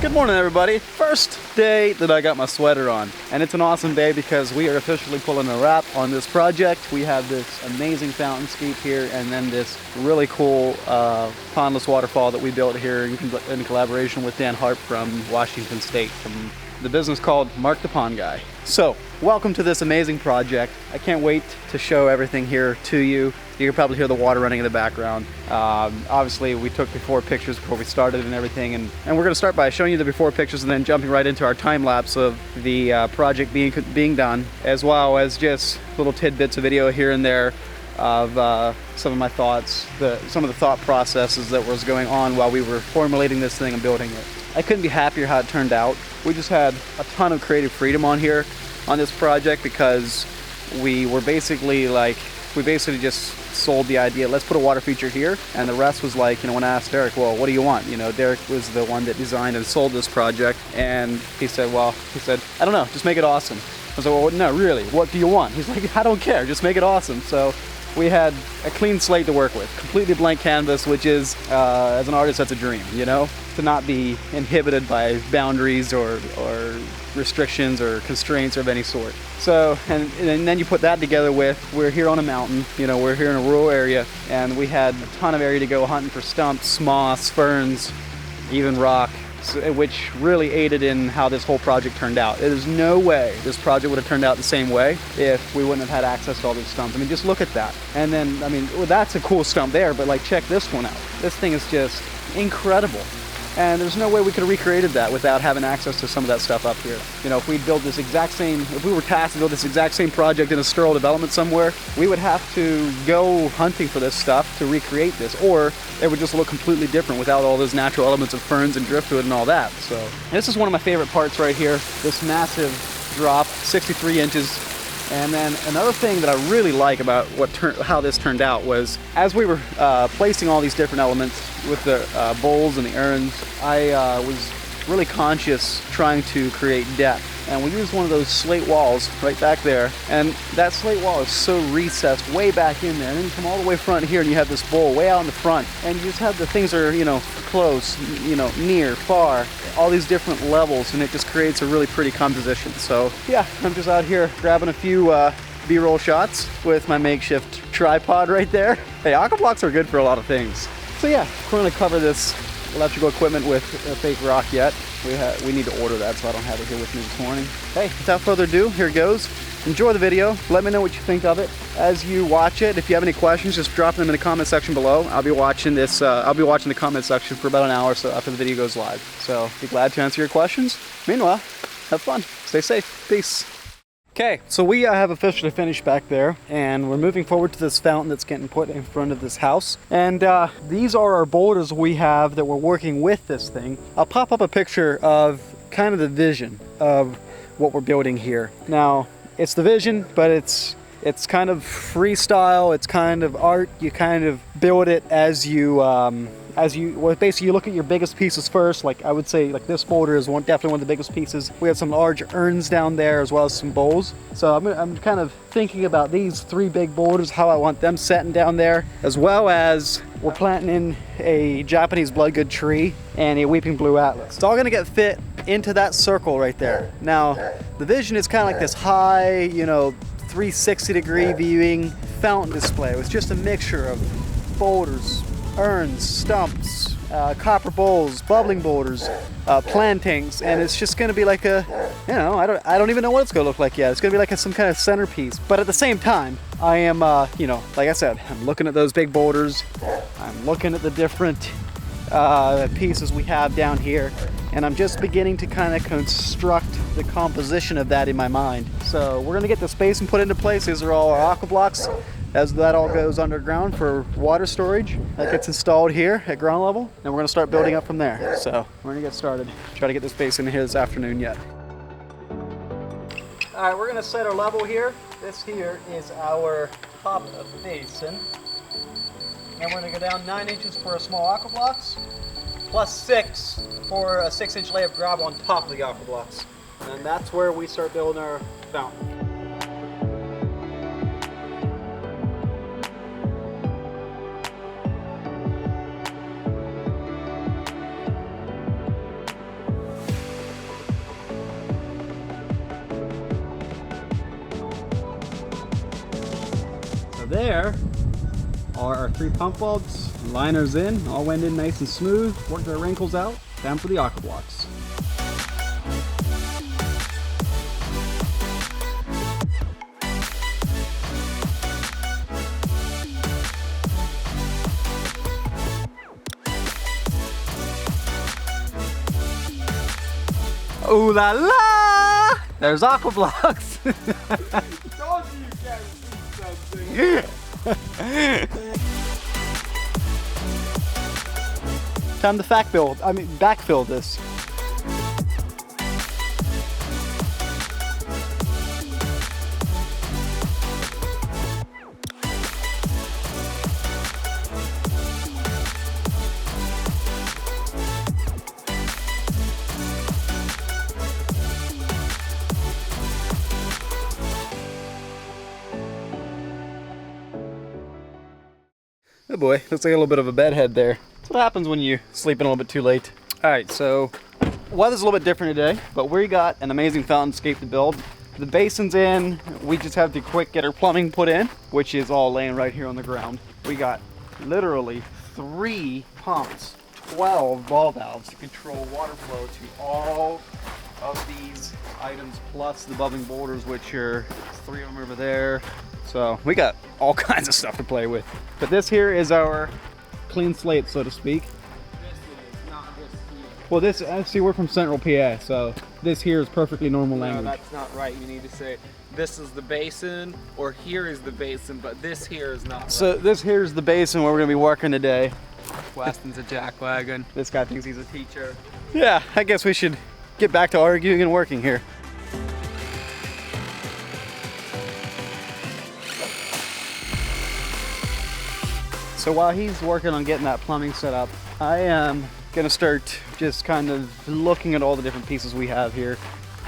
Good morning, everybody. First day that I got my sweater on, and it's an awesome day because we are officially pulling a wrap on this project. We have this amazing fountain scape here, and then this really cool pondless waterfall that we built here in collaboration with Dan Harp from Washington State, from the business called Mark the Pond Guy. So, welcome to this amazing project. I can't wait to show everything here to you. You can probably hear the water running in the background. Obviously, we took before pictures before we started and everything, and we're going to start by showing you the before pictures and then jumping right into our time lapse of the project being done, as well as just little tidbits of video here and there of some of my thoughts, some of the thought processes that was going on while we were formulating this thing and building it. I couldn't be happier how it turned out. We just had a ton of creative freedom on here on this project because we basically just sold the idea, let's put a water feature here, and the rest was like, when I asked Derek, well, what do you want? Derek was the one that designed and sold this project, and he said, I don't know, just make it awesome. I was like, well, no, really, what do you want? He's like, I don't care, just make it awesome. So we had a clean slate to work with, completely blank canvas, which is, as an artist, that's a dream, to not be inhibited by boundaries or restrictions or constraints of any sort. So, and then you put that together with, we're here on a mountain, we're here in a rural area, and we had a ton of area to go hunting for stumps, moss, ferns, even rock, which really aided in how this whole project turned out. There's no way this project would have turned out the same way if we wouldn't have had access to all these stumps. Just look at that. And then, well, that's a cool stump there, but check this one out. This thing is just incredible. And there's no way we could have recreated that without having access to some of that stuff up here. If we were tasked to build this exact same project in a sterile development somewhere, we would have to go hunting for this stuff to recreate this, or it would just look completely different without all those natural elements of ferns and driftwood and all that. So this is one of my favorite parts right here, this massive drop, 63 inches. And then another thing that I really like about how this turned out was, as we were placing all these different elements with the bowls and the urns, I was really conscious trying to create depth. And we used one of those slate walls right back there, and that slate wall is so recessed way back in there. And then you come all the way front here and you have this bowl way out in the front, and you just have the things that are, close, near, far, all these different levels, and it just creates a really pretty composition. So yeah, I'm just out here grabbing a few B-roll shots with my makeshift tripod right there. Hey, aqua blocks are good for a lot of things. So yeah, we're gonna cover this electrical equipment with a fake rock yet. We need to order that, so I don't have it here with me this morning. Hey, without further ado, here it goes. Enjoy the video. Let me know what you think of it as you watch it. If you have any questions, just drop them in the comment section below. I'll be watching this. I'll be watching the comment section for about an hour or so after the video goes live. So be glad to answer your questions. Meanwhile, have fun. Stay safe. Peace. Okay, so we have officially finished back there, and we're moving forward to this fountain that's getting put in front of this house. And these are our boulders we have that we're working with this thing. I'll pop up a picture of kind of the vision of what we're building here. Now, it's the vision, but it's kind of freestyle, it's kind of art. You kind of build it as you basically you look at your biggest pieces first. I would say this boulder is definitely one of the biggest pieces. We have some large urns down there as well as some bowls. So I'm kind of thinking about these three big boulders, how I want them setting down there, as well as we're planting in a Japanese bloodgood tree and a weeping blue atlas. It's all gonna get fit into that circle right there. Now, the vision is kind of like this high, 360-degree viewing fountain display with just a mixture of boulders, urns, stumps, copper bowls, bubbling boulders, plantings, and it's just going to be like a, I don't even know what it's going to look like yet. It's going to be like some kind of centerpiece. But at the same time, I am, like I said, I'm looking at those big boulders. I'm looking at the different pieces we have down here, and I'm just beginning to kind of construct the composition of that in my mind. So we're going to get the basin put into place. These are all our aqua blocks. As that all goes underground for water storage, that gets installed here at ground level, and we're gonna start building up from there. So we're gonna get started. Try to get this basin in here this afternoon yet. All right, we're gonna set our level here. This here is our top of the basin. And we're gonna go down 9 inches for our small aqua blocks, plus 6 for a 6-inch layer of gravel on top of the aqua blocks. And that's where we start building our fountain. there are our 3 pump bulbs. Liners in, all went in nice and smooth. Worked our wrinkles out. Time for the aqua blocks. Ooh la la! There's aqua blocks. Told you can't see something. Time to backfill this. Oh boy, looks like a little bit of a bedhead there. That's what happens when you sleep in a little bit too late. All right, so weather's a little bit different today, but we got an amazing fountainscape to build. The basin's in. We just have to quick get our plumbing put in, which is all laying right here on the ground. We got literally 3 pumps, 12 ball valves to control water flow to all of these items, plus the bubbling boulders, which are 3 of them over there. So we got all kinds of stuff to play with. But this here is our clean slate, so to speak. This is not this here. Well, this, see, we're from Central PA, so this here is perfectly normal language. No, that's not right. You need to say, this is the basin, or here is the basin, but this here is not right. So this here's the basin where we're gonna be working today. Weston's a jackwagon. This guy thinks he's a teacher. Yeah, I guess we should get back to arguing and working here. So while he's working on getting that plumbing set up, I am gonna start just kind of looking at all the different pieces we have here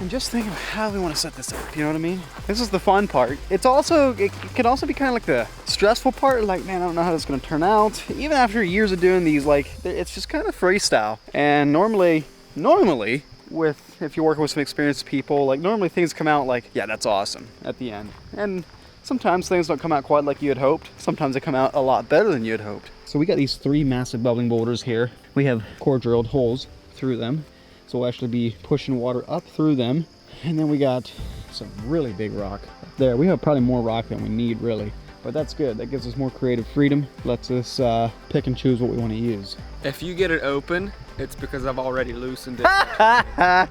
and just thinking of how we want to set this up, you know what I mean? This is the fun part. It can also be kind of like the stressful part, like, man, I don't know how this is gonna turn out. Even after years of doing these, like, it's just kind of freestyle. And normally, if you're working with some experienced people, like, normally things come out like, yeah, that's awesome at the end. And sometimes things don't come out quite like you had hoped. Sometimes they come out a lot better than you had hoped. So we got these 3 massive bubbling boulders here. We have core drilled holes through them. So we'll actually be pushing water up through them. And then we got some really big rock up there. We have probably more rock than we need, really. But that's good. That gives us more creative freedom. Lets us pick and choose what we want to use. If you get it open, it's because I've already loosened it. Oh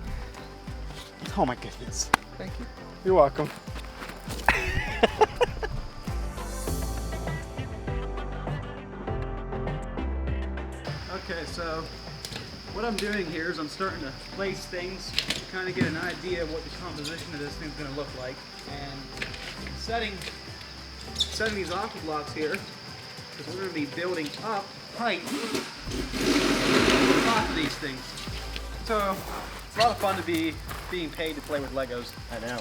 my goodness. Thank you. You're welcome. Okay, so what I'm doing here is I'm starting to place things to kind of get an idea of what the composition of this thing's going to look like, and setting these aqua blocks here, because we're going to be building up height on top of these things. So it's a lot of fun to be being paid to play with Legos. I know.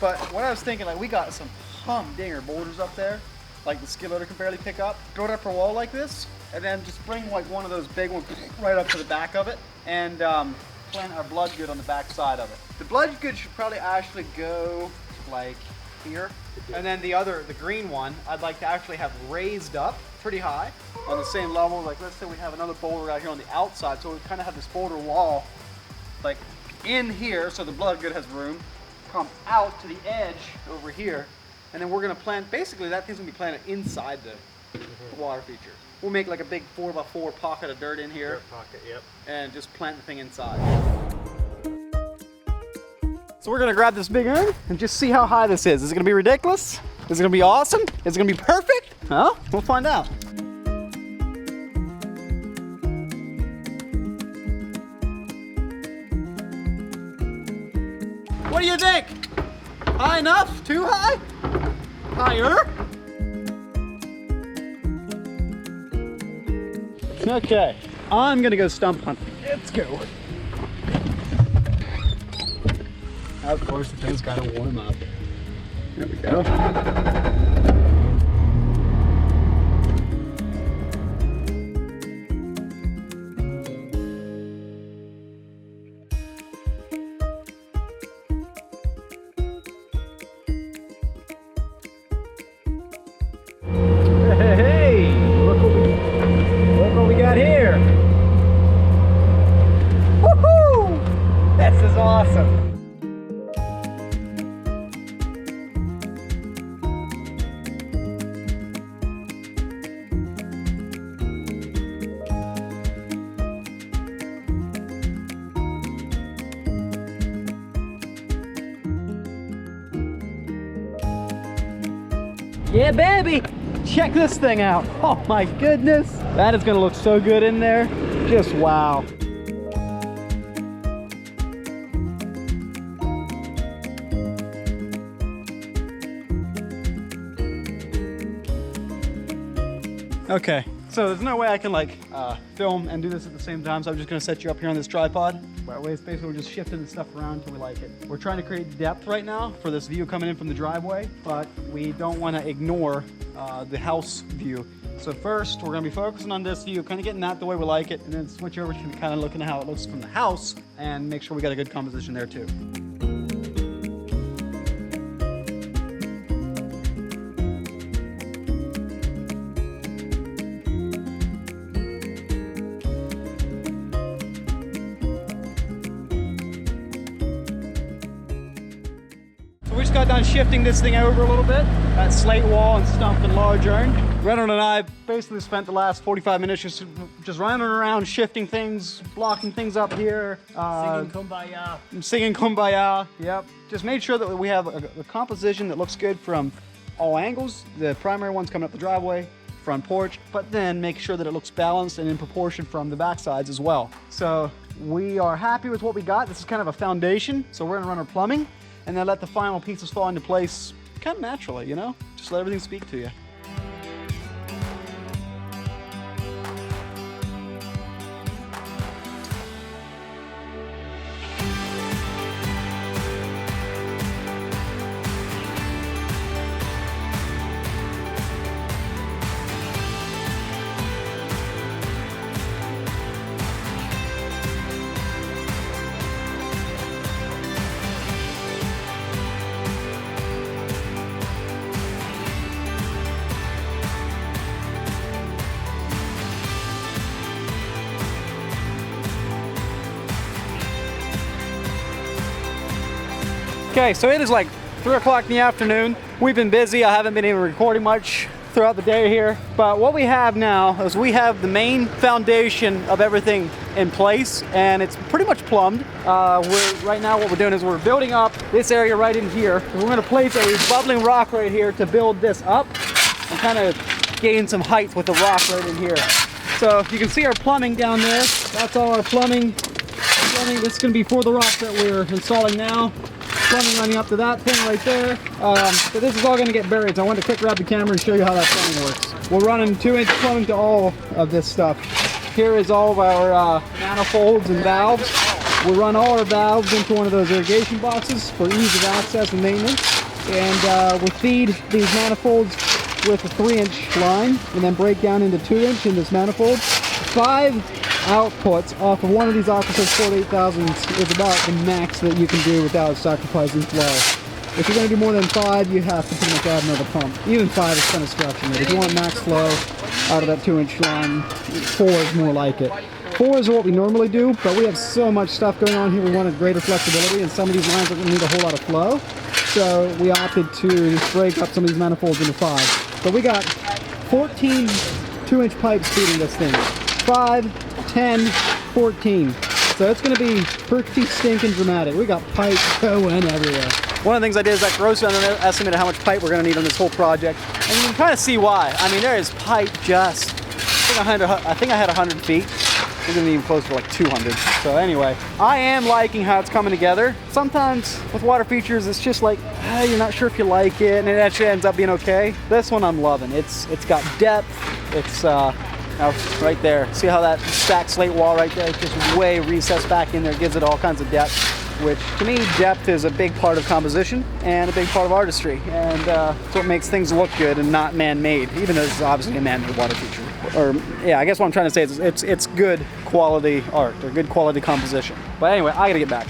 But what I was thinking, like, we got some humdinger boulders up there, like the skid loader can barely pick up. Build up a wall like this, and then just bring like one of those big ones right up to the back of it, and plant our blood good on the back side of it. The blood good should probably actually go like here, and then the green one, I'd like to actually have raised up pretty high on the same level. Like, let's say we have another boulder out here on the outside, so we kind of have this boulder wall like in here, so the blood good has room. Come out to the edge over here, and then we're gonna plant, basically that thing's gonna be planted inside the water feature. We'll make like a big 4x4 pocket of dirt in here. Dirt pocket, yep. And just plant the thing inside. So we're gonna grab this big urn and just see how high this is. Is it gonna be ridiculous? Is it gonna be awesome? Is it gonna be perfect? Huh? We'll find out. What do you think? High enough? Too high? Higher? Okay, I'm gonna go stump hunting. Let's go. Of course, the thing's gotta warm up. There we go. Yeah, baby! Check this thing out. Oh my goodness. That is gonna look so good in there. Just wow. Okay, so there's no way I can like film and do this at the same time, so I'm just gonna set you up here on this tripod. But basically we're just shifting the stuff around until we like it. We're trying to create depth right now for this view coming in from the driveway, but we don't want to ignore the house view. So first we're gonna be focusing on this view, kind of getting that the way we like it, and then switch over to kind of looking at how it looks from the house and make sure we got a good composition there too. We just got done shifting this thing over a little bit. That slate wall and stump and large urn. Reynolds and I basically spent the last 45 minutes just running around, shifting things, blocking things up here. Singing Kumbaya. Singing Kumbaya, yep. Just made sure that we have a composition that looks good from all angles. The primary one's coming up the driveway, front porch, but then make sure that it looks balanced and in proportion from the back sides as well. So we are happy with what we got. This is kind of a foundation, so we're gonna run our plumbing and then let the final pieces fall into place kind of naturally, you know? Just let everything speak to you. Okay, so it is like 3 o'clock in the afternoon. We've been busy. I haven't been even recording much throughout the day here. But what we have now is we have the main foundation of everything in place, and it's pretty much plumbed. Right now what we're doing is we're building up this area right in here. We're gonna place a bubbling rock right here to build this up and kind of gain some height with the rock right in here. So you can see our plumbing down there. That's all our plumbing. This is gonna be for the rock that we're installing now. Plumbing running up to that thing right there. So this is all going to get buried, so I wanted to quick grab the camera and show you how that plumbing works. We're running 2-inch plumbing to all of this stuff. Here is all of our manifolds and valves. We'll run all our valves into one of those irrigation boxes for ease of access and maintenance. And we'll feed these manifolds with a 3-inch line and then break down into 2-inch in this manifold. 5 outputs off of one of these Aquascape 48,000 is about the max that you can do without sacrificing flow. If you're going to do more than 5, you have to pretty much add another pump. Even 5 is kind of stretching it. If you want max flow out of that 2-inch line, 4 is more like it. 4 is what we normally do, but we have so much stuff going on here, we wanted greater flexibility, and some of these lines are going to need a whole lot of flow. So we opted to break up some of these manifolds into 5. But we got 14 2-inch pipes feeding this thing. 5, 10, 14. So it's going to be pretty stinking dramatic. We got pipes going everywhere. One of the things I did is I grossly underestimated how much pipe we're going to need on this whole project. And you can kind of see why. I mean, there is pipe just, I think I had 100 feet. We're going to need close to like 200. So anyway, I am liking how it's coming together. Sometimes with water features, it's just like, you're not sure if you like it, and it actually ends up being okay. This one I'm loving. It's got depth. It's right there. See how that stacked slate wall right there is just way recessed back in there, gives it all kinds of depth, which to me, depth is a big part of composition and a big part of artistry, and it's what makes things look good and not man-made, even though it's obviously a man-made water feature. Or yeah, I guess what I'm trying to say is it's good quality art or good quality composition. But anyway, I gotta get back.